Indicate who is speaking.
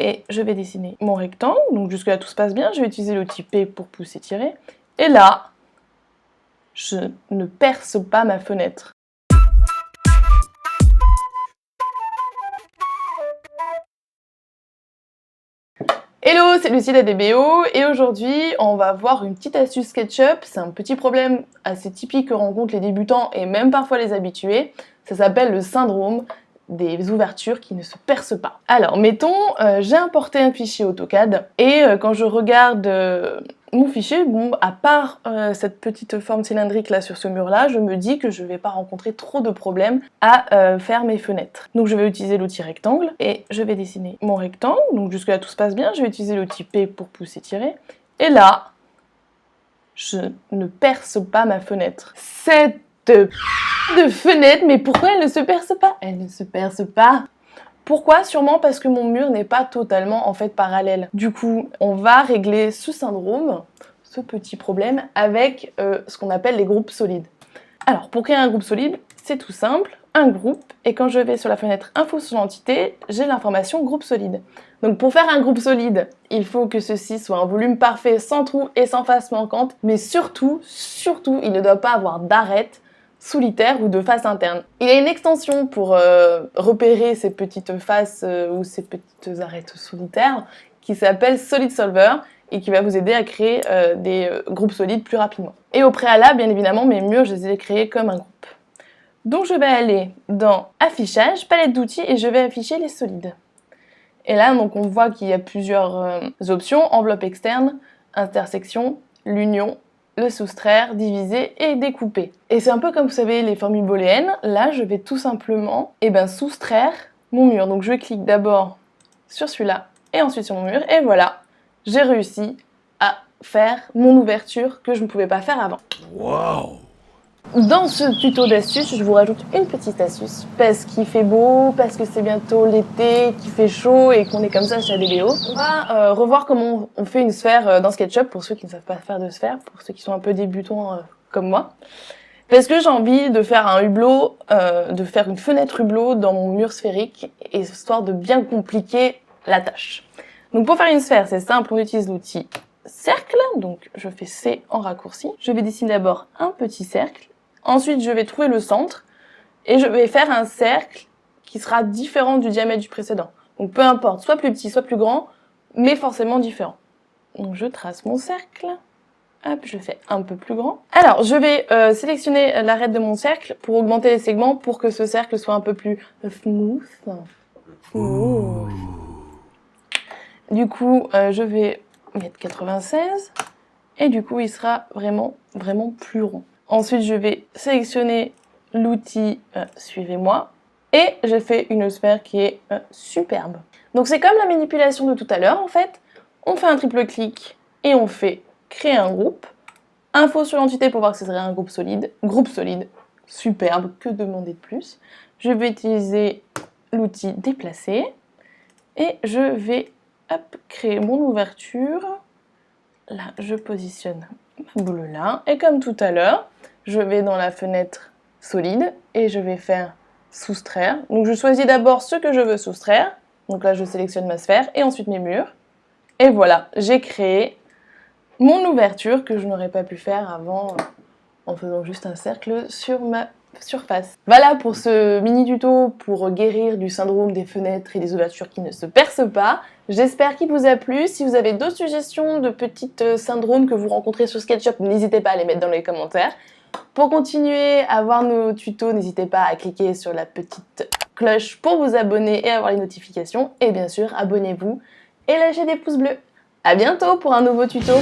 Speaker 1: et je vais dessiner mon rectangle. Donc jusque là tout se passe bien, je vais utiliser l'outil P pour pousser, tirer. Et là, je ne perce pas ma fenêtre. Hello, c'est Lucie d'ADBO et aujourd'hui on va voir une petite astuce SketchUp. C'est un petit problème assez typique que rencontrent les débutants et même parfois les habitués. Ça s'appelle le syndrome des ouvertures qui ne se percent pas. Alors mettons, j'ai importé un fichier AutoCAD et quand je regarde mon fichier, bon, à part cette petite forme cylindrique là sur ce mur là, je me dis que je vais pas rencontrer trop de problèmes à faire mes fenêtres. Donc je vais utiliser l'outil rectangle et je vais dessiner mon rectangle. Donc jusque là tout se passe bien, je vais utiliser l'outil P pour pousser, tirer. Et là, je ne perce pas ma fenêtre. Cette de fenêtre, mais pourquoi elle ne se perce pas? Elle ne se perce pas. Pourquoi? Sûrement parce que mon mur n'est pas totalement en fait parallèle. Du coup, on va régler ce syndrome, ce petit problème, avec ce qu'on appelle les groupes solides. Alors, pour créer un groupe solide, c'est tout simple, un groupe, et quand je vais sur la fenêtre Info sur l'entité, j'ai l'information groupe solide. Donc pour faire un groupe solide, il faut que ceci soit un volume parfait, sans trou et sans face manquante, mais surtout, il ne doit pas avoir d'arête solitaire ou de face interne. Il y a une extension pour repérer ces petites faces ou ces petites arêtes solitaires qui s'appelle Solid Solver et qui va vous aider à créer des groupes solides plus rapidement. Et au préalable, bien évidemment, mes murs, je les ai créés comme un groupe. Donc je vais aller dans Affichage, palette d'outils et je vais afficher les solides. Et là, donc, on voit qu'il y a plusieurs options, enveloppe externe, intersection, l'union, le soustraire, diviser et découper. Et c'est un peu comme vous savez les formules booléennes. Là, je vais tout simplement soustraire mon mur. Donc je clique d'abord sur celui-là et ensuite sur mon mur. Et voilà, j'ai réussi à faire mon ouverture que je ne pouvais pas faire avant.
Speaker 2: Wow!
Speaker 1: Dans ce tuto d'astuce, je vous rajoute une petite astuce parce qu'il fait beau, parce que c'est bientôt l'été, qu'il fait chaud et qu'on est comme ça chez ADBO. On va revoir comment on fait une sphère dans SketchUp pour ceux qui ne savent pas faire de sphère, pour ceux qui sont un peu débutants comme moi. Parce que j'ai envie de faire un hublot, de faire une fenêtre hublot dans mon mur sphérique, et histoire de bien compliquer la tâche. Donc pour faire une sphère, c'est simple, on utilise l'outil cercle, donc je fais C en raccourci. Je vais dessiner d'abord un petit cercle. Ensuite, je vais trouver le centre et je vais faire un cercle qui sera différent du diamètre du précédent. Donc peu importe, soit plus petit, soit plus grand, mais forcément différent. Donc je trace mon cercle. Hop, je fais un peu plus grand. Alors, je vais sélectionner l'arête de mon cercle pour augmenter les segments pour que ce cercle soit un peu plus smooth. Du coup, je vais mettre 96 et du coup, il sera vraiment plus rond. Ensuite, je vais sélectionner l'outil Suivez-moi et j'ai fait une sphère qui est superbe. Donc c'est comme la manipulation de tout à l'heure en fait. On fait un triple clic et on fait créer un groupe. Info sur l'entité pour voir que ce serait un groupe solide. Groupe solide, superbe, que demander de plus. Je vais utiliser l'outil Déplacer et je vais créer mon ouverture. Là, je positionne ma boule là et comme tout à l'heure, je vais dans la fenêtre solide et je vais faire soustraire. Donc je choisis d'abord ce que je veux soustraire. Donc là je sélectionne ma sphère et ensuite mes murs. Et voilà, j'ai créé mon ouverture que je n'aurais pas pu faire avant en faisant juste un cercle sur ma surface. Voilà pour ce mini tuto pour guérir du syndrome des fenêtres et des ouvertures qui ne se percent pas. J'espère qu'il vous a plu. Si vous avez d'autres suggestions de petites syndromes que vous rencontrez sur SketchUp, n'hésitez pas à les mettre dans les commentaires. Pour continuer à voir nos tutos, n'hésitez pas à cliquer sur la petite cloche pour vous abonner et avoir les notifications. Et bien sûr, abonnez-vous et lâchez des pouces bleus. À bientôt pour un nouveau tuto.